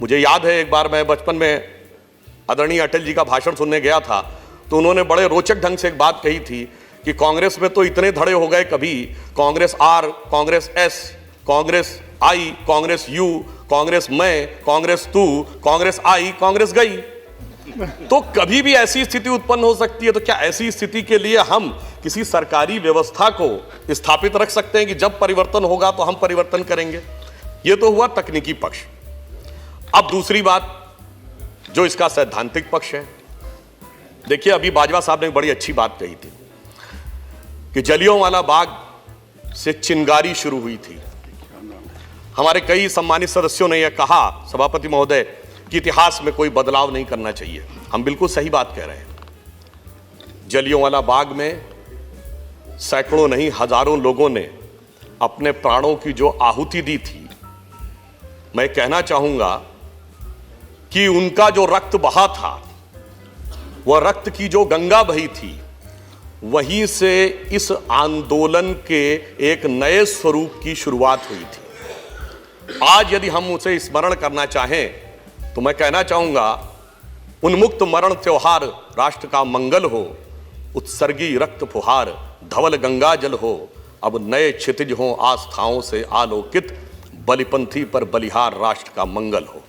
मुझे याद है एक बार मैं बचपन में आदरणीय अटल जी का भाषण सुनने गया था, तो उन्होंने बड़े रोचक ढंग से एक बात कही थी कि कांग्रेस में तो इतने धड़े हो गए, कभी Congress R, Congress S, Congress I, Congress U, Congress मैं, कांग्रेस तू, कांग्रेस आई, कांग्रेस गई। तो कभी भी ऐसी स्थिति उत्पन्न हो सकती है। तो क्या ऐसी स्थिति के लिए हम किसी सरकारी व्यवस्था को स्थापित रख सकते हैं कि जब परिवर्तन होगा तो हम परिवर्तन करेंगे? यह तो हुआ तकनीकी पक्ष। अब दूसरी बात जो इसका सैद्धांतिक पक्ष है, देखिए अभी बाजवा साहब ने बड़ी अच्छी बात कही थी कि जलियांवाला बाग से चिंगारी शुरू हुई थी। हमारे कई सम्मानित सदस्यों ने यह कहा, सभापति महोदय, कि इतिहास में कोई बदलाव नहीं करना चाहिए। हम बिल्कुल सही बात कह रहे हैं। जलियांवाला बाग में सैकड़ों नहीं हजारों लोगों ने अपने प्राणों की जो आहुति दी थी, मैं कहना चाहूंगा कि उनका जो रक्त बहा था, वह रक्त की जो गंगा बही थी, वहीं से इस आंदोलन के एक नए स्वरूप की शुरुआत हुई थी। आज यदि हम उसे स्मरण करना चाहें तो मैं कहना चाहूंगा, उन्मुक्त मरण त्योहार राष्ट्र का मंगल हो, उत्सर्गी रक्त फुहार धवल गंगा जल हो, अब नए क्षितिज हो आस्थाओं से आलोकित, बलिपंथी पर बलिहार राष्ट्र का मंगल हो।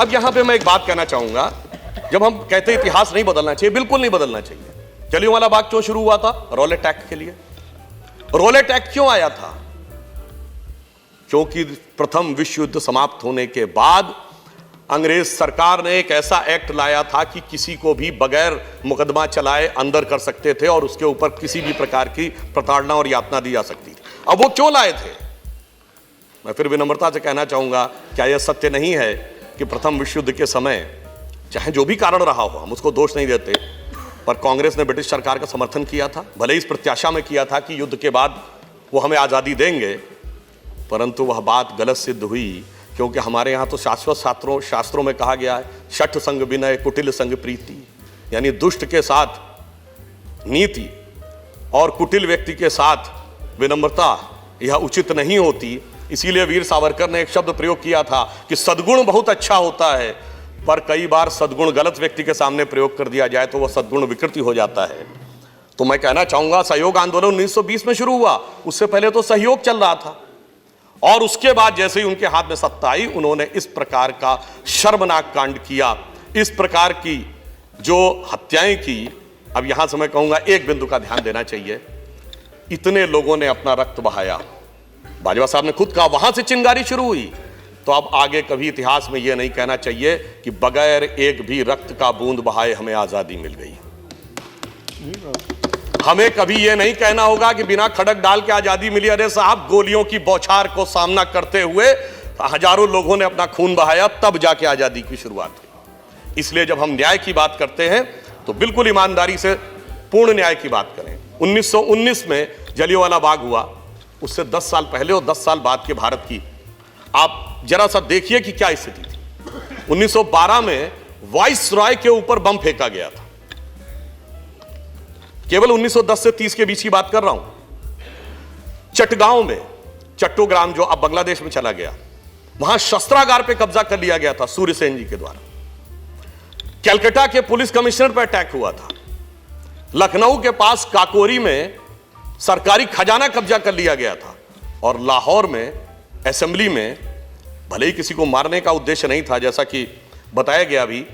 अब यहां पे मैं एक बात कहना चाहूंगा, जब हम कहते हैं इतिहास नहीं बदलना चाहिए, बिल्कुल नहीं बदलना चाहिए। जलियांवाला बाग क्यों शुरू हुआ था? रॉलेट एक्ट के लिए। रॉलेट एक्ट क्यों आया था? क्योंकि प्रथम विश्व युद्ध समाप्त होने के बाद अंग्रेज सरकार ने एक ऐसा एक्ट लाया था कि किसी को भी बगैर मुकदमा चलाए अंदर कर सकते थे और उसके ऊपर किसी भी प्रकार की प्रताड़ना और यातना दी जा सकती थी। अब वो क्यों लाए थे? मैं फिर विनम्रता से कहना चाहूंगा, क्या यह सत्य नहीं है कि प्रथम विश्व युद्ध के समय, चाहे जो भी कारण रहा हो, हम उसको दोष नहीं देते, पर कांग्रेस ने ब्रिटिश सरकार का समर्थन किया था। भले ही इस प्रत्याशा में किया था कि युद्ध के बाद वो हमें आज़ादी देंगे, परंतु वह बात गलत सिद्ध हुई। क्योंकि हमारे यहाँ तो शाश्वत शास्त्रों में कहा गया है, शठ संग विनय कुटिल संग प्रीति, यानी दुष्ट के साथ नीति और कुटिल व्यक्ति के साथ विनम्रता यह उचित नहीं होती। इसीलिए वीर सावरकर ने एक शब्द प्रयोग किया था कि सद्गुण बहुत अच्छा होता है, पर कई बार सद्गुण गलत व्यक्ति के सामने प्रयोग कर दिया जाए तो वह सद्गुण विकृति हो जाता है। तो मैं कहना चाहूंगा, सहयोग आंदोलन 1920 में शुरू हुआ, उससे पहले तो सहयोग चल रहा था, और उसके बाद जैसे ही उनके हाथ में सत्ता आई, उन्होंने इस प्रकार का शर्मनाक कांड किया, इस प्रकार की जो हत्याएं की। अब यहां से मैं कहूंगा एक बिंदु का ध्यान देना चाहिए, इतने लोगों ने अपना रक्त बहाया, बाजवा साहब ने खुद कहा, वहां से चिंगारी शुरू हुई। तो अब आगे कभी इतिहास में यह नहीं कहना चाहिए कि बगैर एक भी रक्त का बूंद बहाए हमें आजादी मिल गई। हमें कभी यह नहीं कहना होगा कि बिना खड़क डाल के आजादी मिली। अरे साहब, गोलियों की बौछार को सामना करते हुए हजारों लोगों ने अपना खून बहाया, तब जाके आजादी की शुरुआत हुई। इसलिए जब हम न्याय की बात करते हैं तो बिल्कुल ईमानदारी से पूर्ण न्याय की बात करें। 1919 में जलियांवाला बाग हुआ, उससे 10 साल पहले और 10 साल बाद के भारत की आप जरा सा देखिए कि क्या स्थिति थी। 1912 में वाइस रॉय के ऊपर बम फेंका गया था। केवल 1910 से 30 के बीच की बात कर रहा हूं। चटगांव में, चट्टोग्राम जो अब बांग्लादेश में चला गया, वहां शस्त्रागार पे कब्जा कर लिया गया था सूर्यसेन जी के द्वारा। कलकत्ता के पुलिस कमिश्नर पर अटैक हुआ था। लखनऊ के पास काकोरी में सरकारी खजाना कब्जा कर लिया गया था। और लाहौर में असेंबली में, भले ही किसी को मारने का उद्देश्य नहीं था, जैसा कि बताया गया अभी,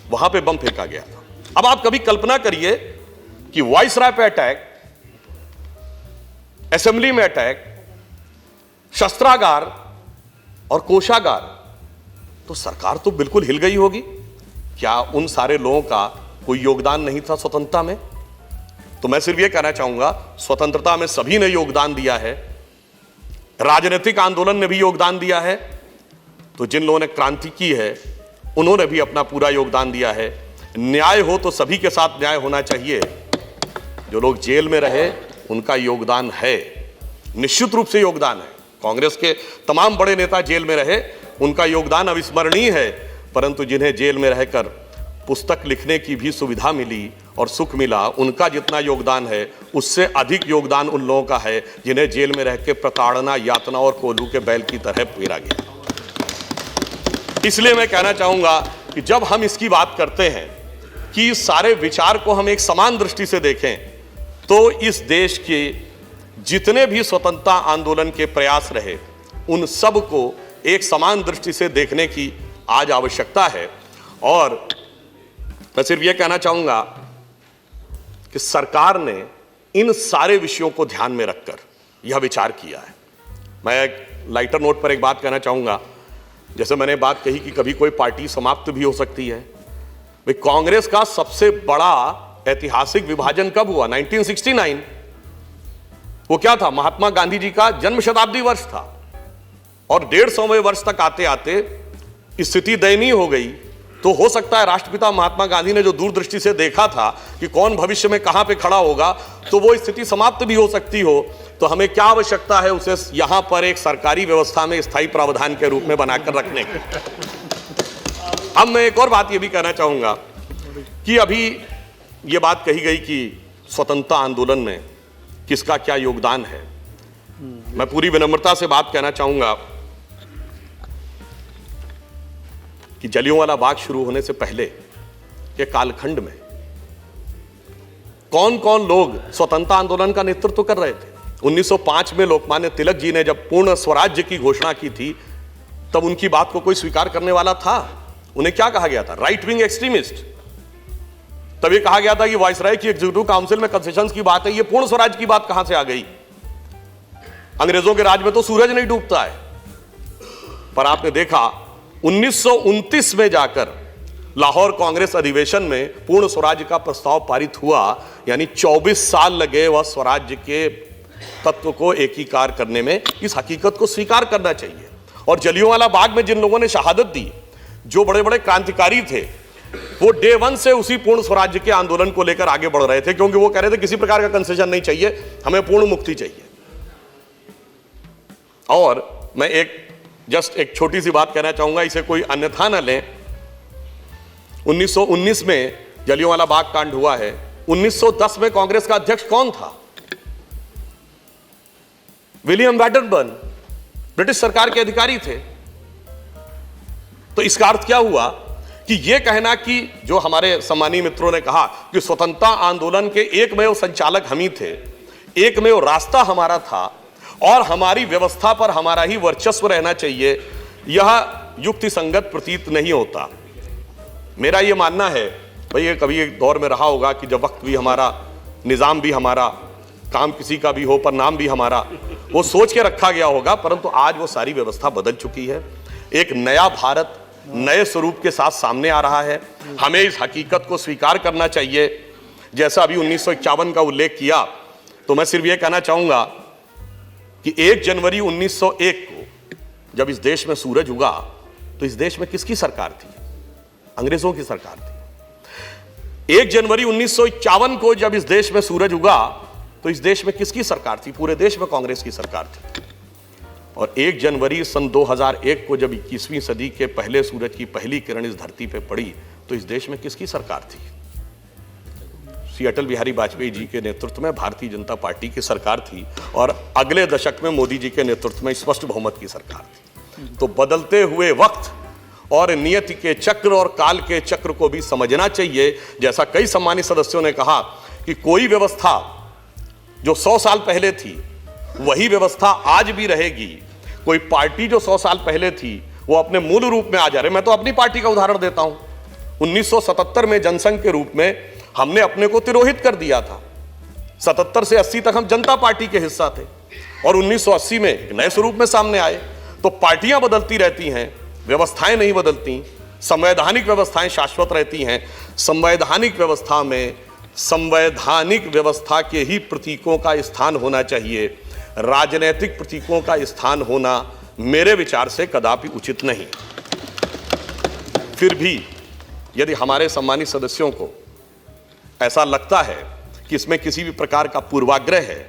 वहां पे बम फेंका गया था। अब आप कभी कल्पना करिए कि वाइसराय पे अटैक, असेंबली में अटैक, शस्त्रागार और कोषागार, तो सरकार तो बिल्कुल हिल गई होगी। क्या उन सारे लोगों का कोई योगदान नहीं था स्वतंत्रता में? तो मैं सिर्फ यह कहना चाहूंगा, स्वतंत्रता में सभी ने योगदान दिया है, राजनीतिक आंदोलन ने भी योगदान दिया है, तो जिन लोगों ने क्रांति की है उन्होंने भी अपना पूरा योगदान दिया है। न्याय हो तो सभी के साथ न्याय होना चाहिए। जो लोग जेल में रहे उनका योगदान है, निश्चित रूप से योगदान है। कांग्रेस के तमाम बड़े नेता जेल में रहे, उनका योगदान अविस्मरणीय है, परंतु जिन्हें जेल में रहकर पुस्तक लिखने की भी सुविधा मिली और सुख मिला, उनका जितना योगदान है उससे अधिक योगदान उन लोगों का है जिन्हें जेल में रह के प्रताड़ना, यातना और कोल्हू के बैल की तरह पेरा गया। इसलिए मैं कहना चाहूंगा कि जब हम इसकी बात करते हैं कि इस सारे विचार को हम एक समान दृष्टि से देखें, तो इस देश के जितने भी स्वतंत्रता आंदोलन के प्रयास रहे, उन सब को एक समान दृष्टि से देखने की आज आवश्यकता है। और मैं सिर्फ यह कहना चाहूंगा कि सरकार ने इन सारे विषयों को ध्यान में रखकर यह विचार किया है। मैं एक लाइटर नोट पर एक बात कहना चाहूंगा। जैसे मैंने बात कही कि कभी कोई पार्टी समाप्त भी हो सकती है। भाई, कांग्रेस का सबसे बड़ा ऐतिहासिक विभाजन कब हुआ? 1969। वो क्या था? महात्मा गांधी जी का जन्म शताब्दी वर्ष था, और 150वें वर्ष तक आते आते स्थिति दयनीय हो गई। तो हो सकता है राष्ट्रपिता महात्मा गांधी ने जो दूरदृष्टि से देखा था कि कौन भविष्य में कहां पे खड़ा होगा, तो वो स्थिति समाप्त भी हो सकती हो। तो हमें क्या आवश्यकता है? उसे यहां पर एक सरकारी व्यवस्था में स्थायी प्रावधान के रूप में बनाकर रखने की। अब मैं एक और बात ये भी कहना चाहूंगा कि अभी ये बात कही गई कि स्वतंत्रता आंदोलन में किसका क्या योगदान है। मैं पूरी विनम्रता से बात कहना चाहूंगा कि जलियांवाला बाग शुरू होने से पहले के कालखंड में कौन कौन लोग स्वतंत्रता आंदोलन का नेतृत्व कर रहे थे। 1905 में लोकमान्य तिलक जी ने जब पूर्ण स्वराज्य की घोषणा की थी, तब उनकी बात को कोई स्वीकार करने वाला था? उन्हें क्या कहा गया था? Right wing extremist. तब ये कहा गया था कि वायसराय की एग्जीक्यूटिव काउंसिल में कंसेशंस की बात है, ये पूर्ण स्वराज की बात कहां से आ गई? अंग्रेजों के राज में तो सूरज नहीं डूबता है। पर आपने देखा 1929 में जाकर लाहौर कांग्रेस अधिवेशन में पूर्ण स्वराज्य का प्रस्ताव पारित हुआ। यानी 24 साल लगे वह स्वराज्य के तत्व को एकीकार करने में। इस हकीकत को स्वीकार करना चाहिए। और जलियांवाला बाग में जिन लोगों ने शहादत दी, जो बड़े बड़े क्रांतिकारी थे, वो डे वन से उसी पूर्ण स्वराज्य के आंदोलन को लेकर आगे बढ़ रहे थे, क्योंकि वो कह रहे थे किसी प्रकार का कंसेशन नहीं चाहिए, हमें पूर्ण मुक्ति चाहिए। और मैं एक छोटी सी बात कहना चाहूंगा, इसे कोई अन्यथा न लें। 1919 में जलियांवाला बाग कांड हुआ है। 1910 में कांग्रेस का अध्यक्ष कौन था? विलियम वैडरबर्न, ब्रिटिश सरकार के अधिकारी थे। तो इसका अर्थ क्या हुआ कि यह कहना कि जो हमारे सम्मानीय मित्रों ने कहा कि स्वतंत्रता आंदोलन के एकमेव संचालक हम ही थे, एकमेव रास्ता हमारा था और हमारी व्यवस्था पर हमारा ही वर्चस्व रहना चाहिए, यह युक्ति संगत प्रतीत नहीं होता। मेरा यह मानना है, भाई ये कभी एक दौर में रहा होगा कि जब वक्त भी हमारा, निजाम भी हमारा, काम किसी का भी हो पर नाम भी हमारा, वो सोच के रखा गया होगा। परंतु आज वो सारी व्यवस्था बदल चुकी है। एक नया भारत नए स्वरूप के साथ सामने आ रहा है। हमें इस हकीकत को स्वीकार करना चाहिए। जैसा अभी 1951 का उल्लेख किया, तो मैं सिर्फ यह कहना चाहूंगा कि 1 जनवरी 1901 को जब इस देश में सूरज उगा, तो इस देश में किसकी सरकार थी? अंग्रेजों की सरकार थी। 1 जनवरी 1951 को जब इस देश में सूरज उगा, तो इस देश में किसकी सरकार थी? पूरे देश में कांग्रेस की सरकार थी। और 1 जनवरी सन 2001 को जब 21वीं सदी के पहले सूरज की पहली किरण इस धरती पे पड़ी, तो इस देश में किसकी सरकार थी? श्री अटल बिहारी वाजपेयी जी के नेतृत्व में भारतीय जनता पार्टी की सरकार थी। और अगले दशक में मोदी जी के नेतृत्व में स्पष्ट बहुमत की सरकार थी। तो बदलते हुए वक्त और नियति के चक्र और काल के चक्र को भी समझना चाहिए। जैसा कई सम्मानित सदस्यों ने कहा कि कोई व्यवस्था जो 100 साल पहले थी, वही व्यवस्था आज भी रहेगी। कोई पार्टी जो 100 साल पहले थी, वो अपने मूल रूप में आ जा रहे। मैं तो अपनी पार्टी का उदाहरण देता हूं। 1977 में जनसंघ के रूप में हमने अपने को तिरोहित कर दिया था। 77 से 80 तक हम जनता पार्टी के हिस्सा थे, और 1980 में एक नए स्वरूप में सामने आए। तो पार्टियां बदलती रहती हैं, व्यवस्थाएं नहीं बदलती। संवैधानिक व्यवस्थाएं शाश्वत रहती हैं। संवैधानिक व्यवस्था में संवैधानिक व्यवस्था के ही प्रतीकों का स्थान होना चाहिए। राजनीतिक प्रतीकों का स्थान होना मेरे विचार से कदापि उचित नहीं। फिर भी यदि हमारे सम्मानित सदस्यों को ऐसा लगता है कि इसमें किसी भी प्रकार का पूर्वाग्रह है,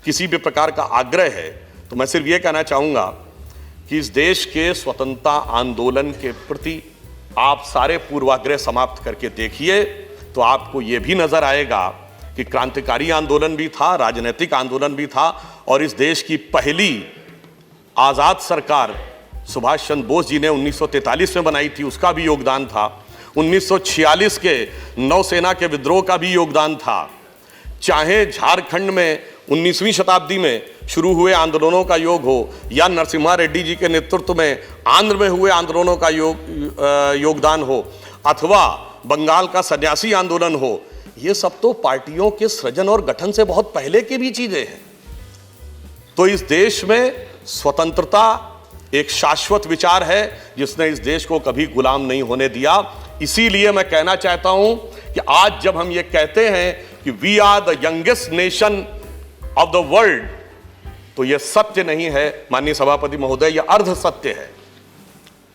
किसी भी प्रकार का आग्रह है, तो मैं सिर्फ ये कहना चाहूंगा कि इस देश के स्वतंत्रता आंदोलन के प्रति आप सारे पूर्वाग्रह समाप्त करके देखिए, तो आपको यह भी नजर आएगा कि क्रांतिकारी आंदोलन भी था, राजनीतिक आंदोलन भी था, और इस देश की पहली आजाद सरकार सुभाष चंद्र बोस जी ने 1943 में बनाई थी, उसका भी योगदान था। 1946 के नौसेना के विद्रोह का भी योगदान था। चाहे झारखंड में 19वीं शताब्दी में शुरू हुए आंदोलनों का योग हो, या नरसिम्हा रेड्डी जी के नेतृत्व में आंध्र में हुए आंदोलनों का योगदान हो, अथवा बंगाल का सन्यासी आंदोलन हो, ये सब तो पार्टियों के सृजन और गठन से बहुत पहले की भी चीजें हैं। तो इस देश में स्वतंत्रता एक शाश्वत विचार है जिसने इस देश को कभी गुलाम नहीं होने दिया। इसीलिए मैं कहना चाहता हूं कि आज जब हम ये कहते हैं कि we are the youngest nation of the world, तो यह सत्य नहीं है माननीय सभापति महोदय, यह अर्ध सत्य है।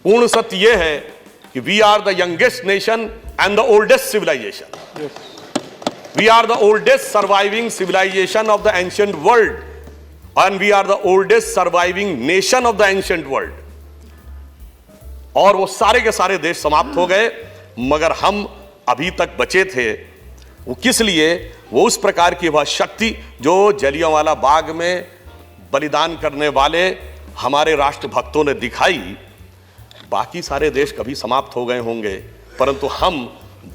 पूर्ण सत्य यह है कि we are the youngest nation and the oldest civilisation. We are the oldest surviving civilisation of the ancient world and we are the oldest surviving nation of the ancient world। और वो सारे के सारे देश समाप्त हो गए, मगर हम अभी तक बचे थे। वो किस लिए? वो उस प्रकार की वह शक्ति जो जलियांवाला बाग में बलिदान करने वाले हमारे राष्ट्रभक्तों ने दिखाई। बाकी सारे देश कभी समाप्त हो गए होंगे, परंतु हम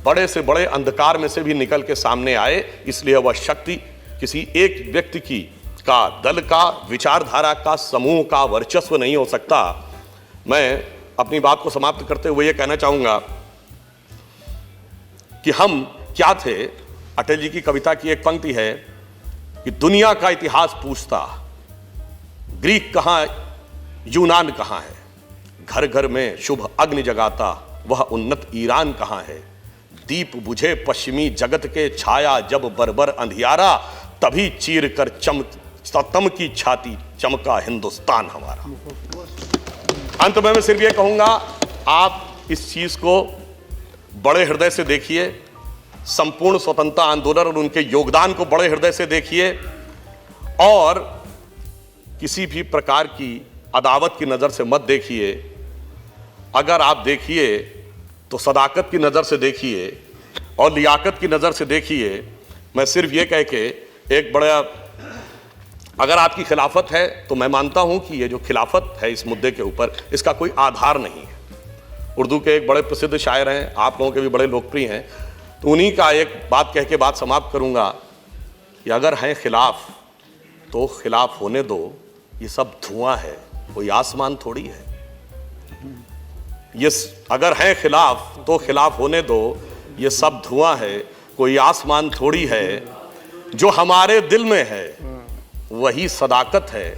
बड़े से बड़े अंधकार में से भी निकल के सामने आए। इसलिए वह शक्ति किसी एक व्यक्ति की का, दल का, विचारधारा का, समूह का वर्चस्व नहीं हो सकता। मैं अपनी बात को समाप्त करते हुए यह कहना चाहूंगा कि हम क्या थे। अटल जी की कविता की एक पंक्ति है कि दुनिया का इतिहास पूछता, ग्रीक कहां, यूनान कहां है, घर घर में शुभ अग्नि जगाता, वह उन्नत ईरान कहां है, दीप बुझे पश्चिमी जगत के, छाया जब बर्बर अंधियारा, तभी चीर कर तम की छाती चमका हिंदुस्तान हमारा। अंत में मैं सिर्फ ये कहूंगा, आप इस चीज को बड़े हृदय से देखिए, संपूर्ण स्वतंत्रता आंदोलन और उनके योगदान को बड़े हृदय से देखिए, और किसी भी प्रकार की अदावत की नजर से मत देखिए। अगर आप देखिए तो सदाकत की नजर से देखिए और लियाकत की नजर से देखिए। मैं सिर्फ ये कह के एक बड़ा, अगर आपकी खिलाफत है तो मैं मानता हूं कि ये जो खिलाफत है इस मुद्दे के ऊपर, इसका कोई आधार नहीं है। उर्दू के एक बड़े प्रसिद्ध शायर हैं, आप लोगों के भी बड़े लोकप्रिय हैं, तो उन्हीं का एक बात कह के बात समाप्त करूंगा कि अगर हैं खिलाफ तो खिलाफ होने दो, ये सब धुआं है, कोई आसमान थोड़ी है। ये अगर हैं खिलाफ तो खिलाफ होने दो, ये सब धुआं है, कोई आसमान थोड़ी है। जो हमारे दिल में है वही सदाकत है,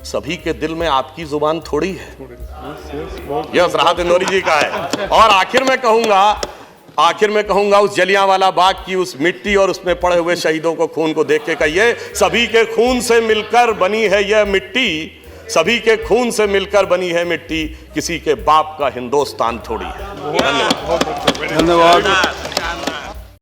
सभी के दिल में आपकी जुबान थोड़ी है। यह राहत इंदौरी जी का है। और आखिर में कहूंगा उस जलियांवाला बाग की उस मिट्टी और उसमें पड़े हुए शहीदों को, खून को देख के कहिए, सभी के खून से मिलकर बनी है यह मिट्टी, सभी के खून से मिलकर बनी है मिट्टी, किसी के बाप का हिंदुस्तान थोड़ी है। धन्यवाद।